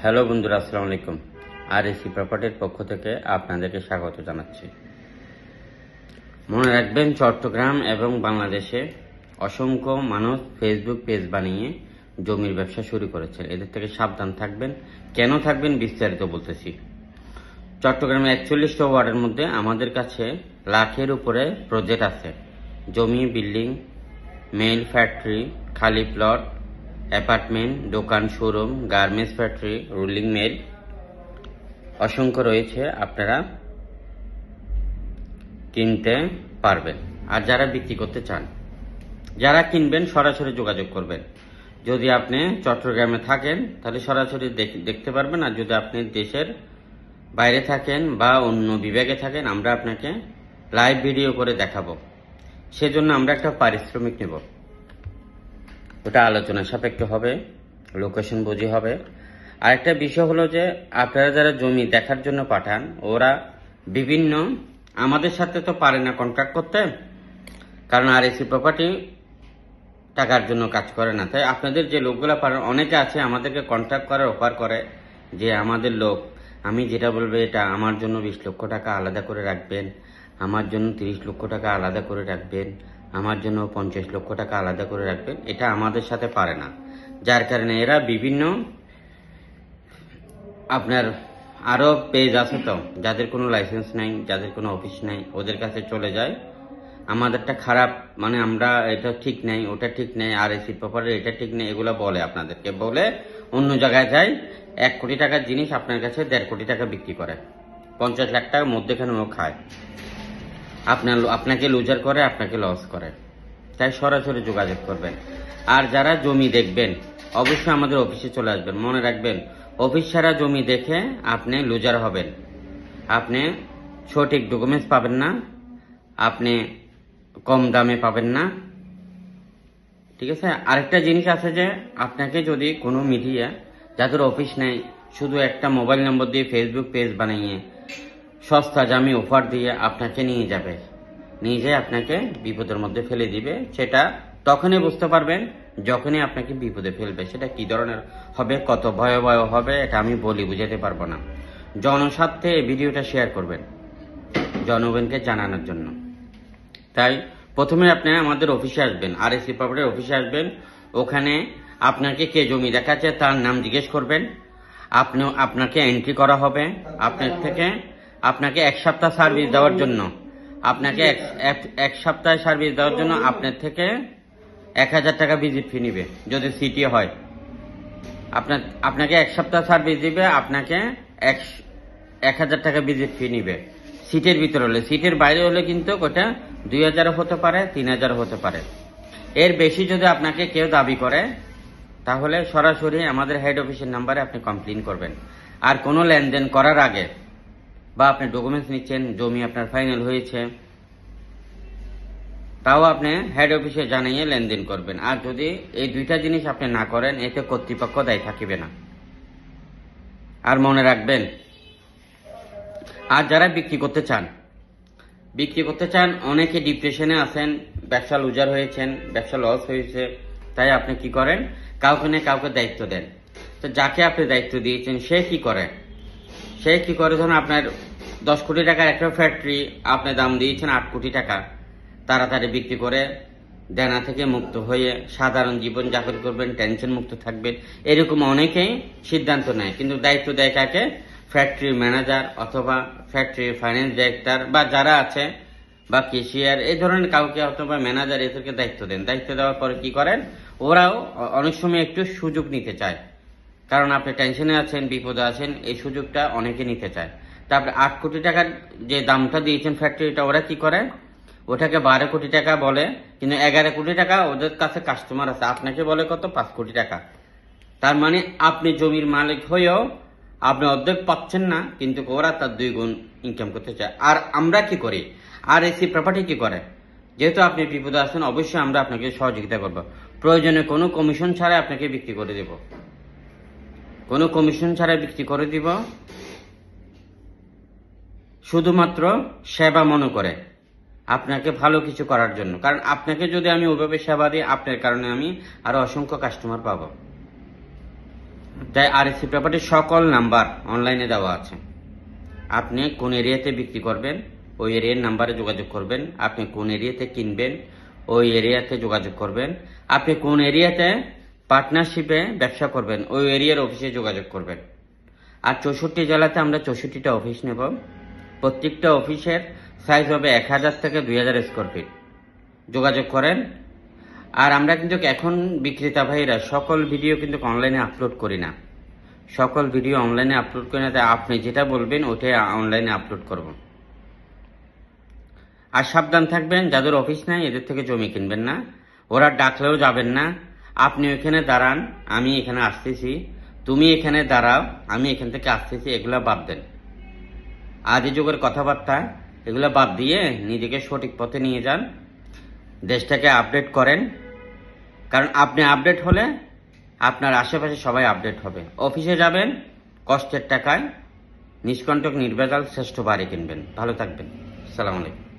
Hello বন্ধুরা, আসসালামু আলাইকুম। আর এসি প্রপার্টির পক্ষ থেকে আপনাদেরকে স্বাগত জানাচ্ছি। মনে রাখবেন, চট্টগ্রাম এবং বাংলাদেশে অসংখ্য মানুষ ফেসবুক পেজ বানিয়ে জমির ব্যবসা শুরু করেছেন। এদের থেকে সাবধান থাকবেন। কেন থাকবেন বিস্তারিত বলতেছি। চট্টগ্রামে 41টা ওয়ার্ডের মধ্যে আমাদের কাছে লাখের উপরে প্রজেক্ট আছে। জমি, বিল্ডিং, মেইল, ফ্যাক্টরি, খালি প্লট, অ্যাপার্টমেন্ট, দোকান, শোরুম, গার্মেন্টস ফ্যাক্টরি, রুলিং মিল অসংখ্য রয়েছে। আপনারা কিনতে পারবেন। আর যারা বিক্রি করতে চান, যারা কিনবেন সরাসরি যোগাযোগ করবেন। যদি আপনি চট্টগ্রামে থাকেন তাহলে সরাসরি দেখতে পারবেন। আর যদি আপনি দেশের বাইরে থাকেন বা অন্য বিভাগে থাকেন, আমরা আপনাকে লাইভ ভিডিও করে দেখাবো। সেজন্য আমরা একটা পারিশ্রমিক নেব। ওটা আলোচনা সাপেক্ষে হবে, লোকেশন বুঝে হবে। আরেকটা বিষয় হলো যে আপনারা যারা জমি দেখার জন্য পাঠান, ওরা বিভিন্ন আমাদের সাথে তো পারে না কন্ট্রাক্ট করতে, কারণ আর এসি প্রপার্টি টাকার জন্য কাজ করে না। তাই আপনাদের যে লোকগুলো পারেন, অনেকে আছে আমাদেরকে কন্ট্রাক্ট করার অফার করে যে আমাদের লোক, আমি যেটা বলবো এটা আমার জন্য 20 লক্ষ টাকা আলাদা করে রাখবেন, আমার জন্য 30 লক্ষ টাকা আলাদা করে রাখবেন, আমার জন্য 50 লক্ষ টাকা আলাদা করে রাখবেন। এটা আমাদের সাথে পারে না, যার কারণে এরা বিভিন্ন আপনার আরো পেজ আছে তো, যাদের কোনো লাইসেন্স নাই, যাদের কোনো অফিস নাই, ওদের কাছে চলে যায়। আমাদেরটা খারাপ, মানে আমরা এটা ঠিক নাই, ওটা ঠিক নেই, আর এসি প্রপার্টি এটা ঠিক নেই, এগুলো বলে আপনাদেরকে, বলে অন্য জায়গায় যায়। 1 কোটি টাকার জিনিস আপনার কাছে 1.5 কোটি টাকা বিক্রি করে, 50 লাখ টাকার মধ্যেখানে ও খায়। আপনাকে লুজার করে, আপনাকে লস করে। তাই সরাসরি যোগাযোগ করবেন। আর যারা জমি দেখবেন, অবশ্যই আমাদের অফিসে চলে আসবেন। মনে রাখবেন, অফিস ছাড়া জমি দেখে আপনি লুজার হবেন। আপনি সঠিক ডকুমেন্টস পাবেন না, আপনি কম দামে পাবেন না। ঠিক আছে। আরেকটা জিনিস আছে যে আপনাকে যদি কোনো মিডিয়া, যাদের অফিস নেই, শুধু একটা মোবাইল নম্বর দিয়ে ফেসবুক পেজ বানিয়ে সস্তা দামি অফার দিয়ে আপনাকে নিয়ে যাবে, নিয়ে যেয়ে আপনাকে বিপদের মধ্যে ফেলে দিবে। সেটা তখনই বুঝতে পারবেন যখনই আপনাকে বিপদে ফেলবে। সেটা কি ধরনের হবে, কত ভয়াবহ হবে, এটা আমি বলি বুঝাতে পারবো না। জনস্বার্থে এই ভিডিওটা শেয়ার করবেন, জনগণকে জানানোর জন্য। তাই প্রথমে আপনি আমাদের অফিসে আসবেন, আর এসি প্রপার্টির অফিসে আসবেন। ওখানে আপনাকে কে জমি দেখাচ্ছে তার নাম জিজ্ঞেস করবেন। আপনাকে এন্ট্রি করা হবে। আপনাকে 1 সপ্তাহ সার্ভিস দেওয়ার জন্য, আপনাকে এক সপ্তাহ সার্ভিস দেওয়ার জন্য আপনার থেকে 1000 টাকা ভিজিট ফি নিবে। যদি সিটি হয়, আপনাকে 1 সপ্তাহ সার্ভিস দিবে, আপনাকে 1000 টাকা ভিজিট ফি নিবে। সিটের ভিতরে হলে, সিটের বাইরে হলে কিন্তু ওটা 2000 হতে পারে, 3000 হতে পারে। এর বেশি যদি আপনাকে কেউ দাবি করে, তাহলে সরাসরি আমাদের হেড অফিসের নাম্বারে আপনি কমপ্লেইন করবেন। আর কোনো লেনদেন করার আগে, বা আপনি ডকুমেন্টস নিচ্ছেন, জমি আপনার ফাইনাল হয়েছে, তাও আপনি হেড অফিসে জানিয়ে লেনদেন করবেন। আর যদি এই দুইটা জিনিস আপনি না করেন, এতে কর্তৃপক্ষ দায়ী থাকিবে না। আর মনে রাখবেন, আর যারা বিক্রি করতে চান, অনেকে ডিপ্রেশনে আছেন, ব্যবসা লুজার হয়েছেন, ব্যবসা লস হয়েছে। তাই আপনি কি করেন, কাউকে না কাউকে দায়িত্ব দেন। তো যাকে আপনি দায়িত্ব দিয়েছেন সে কি করে, ধরুন আপনার 10 কোটি টাকার একটা ফ্যাক্টরি আপনি দাম দিয়েছেন 8 কোটি টাকা, তাড়াতাড়ি বিক্রি করে দেনা থেকে মুক্ত হয়ে সাধারণ জীবন যাপন করবেন, টেনশন মুক্ত থাকবেন, এরকম অনেকেই সিদ্ধান্ত নেয়। কিন্তু দায়িত্ব দেয় কাকে? ফ্যাক্টরি ম্যানেজার অথবা ফ্যাক্টরি ফাইন্যান্স ডিরেক্টর বা যারা আছে, বা কেশিয়ার, এই ধরনের কাউকে অথবা ম্যানেজার, এদেরকে দায়িত্ব দেন। দায়িত্ব দেওয়ার পরে কি করেন, ওরাও অনেক সময় একটু সুযোগ নিতে চায়। কারণ আপনি টেনশনে আছেন, বিপদে আছেন, এই সুযোগটা অনেকে নিতে চায়। তারপরে 8 কোটি টাকার যে দামটা দিয়েছেন ফ্যাক্টরিটা, ওরা কি করে, ওটাকে 12 কোটি টাকা বলে। কিন্তু 11 কোটি টাকা ওদের কাছে কাস্টমার আছে, আপনাকে বলে কত, 5 কোটি টাকা। তার মানে আপনি জমির মালিক হয়েও আপনি অর্ধেক পাচ্ছেন না, কিন্তু ওরা তার 2 গুণ ইনকাম করতে চায়। আর আমরা কি করি, আর এসি প্রপার্টি কি করে, যেহেতু আপনি বিপদে আছেন, অবশ্যই আমরা আপনাকে সহযোগিতা করব। প্রয়োজনে কোনো কমিশন ছাড়াই আপনাকে বিক্রি করে দেব, শুধুমাত্র সেবা মনে করে, আপনাকে ভালো কিছু করার জন্য। কারণ আপনাকে যদি আমি ওইভাবে সেবা দিই, আপনার কারণে আমি আরো অসংখ্য কাস্টমার পাবো। তাই আরএসসি প্রপার্টির সকল নাম্বার অনলাইনে দেওয়া আছে। আপনি কোন এরিয়াতে বিক্রি করবেন ওই এরিয়ার নাম্বারে যোগাযোগ করবেন, আপনি কোন এরিয়াতে কিনবেন ওই এরিয়াতে যোগাযোগ করবেন, আপনি কোন এরিয়াতে পার্টনারশিপে ব্যবসা করবেন ওই এরিয়ার অফিসে যোগাযোগ করবেন। আর 64 জেলাতে আমরা 64টা অফিস নেব। প্রত্যেকটা অফিসের সাইজ হবে 1000 থেকে 2000 স্কোয়ার ফিট। যোগাযোগ করেন। আর আমরা কিন্তু এখন বিক্রেতা ভাইরা সকল ভিডিও কিন্তু অনলাইনে আপলোড করি না, সকল ভিডিও অনলাইনে আপলোড করি না। তাই আপনি যেটা বলবেন ওটাই অনলাইনে আপলোড করব। আর সাবধান থাকবেন, যাদের অফিস নাই এদের থেকে জমি কিনবেন না, ওরা ডাকলেও যাবেন না। আপনি ওইখানে দাঁড়ান, আমি এখানে আসতেছি, তুমি এখানে দাঁড়াও, আমি এখান থেকে আসতেছি, এগুলা বাদ দেন। আদি যুগের কথাবার্তা এগুলা বাদ দিয়ে নিজেকে সঠিক পথে নিয়ে যান, দেশটাকে আপডেট করেন। কারণ আপনি আপডেট হলে আপনার আশেপাশে সবাই আপডেট হবে। অফিসে যাবেন কষ্টের টাকায়, নিষ্কণ্টক নির্ভেজাল শ্রেষ্ঠ বাড়ি কিনবেন। ভালো থাকবেন। আসসালামু আলাইকুম।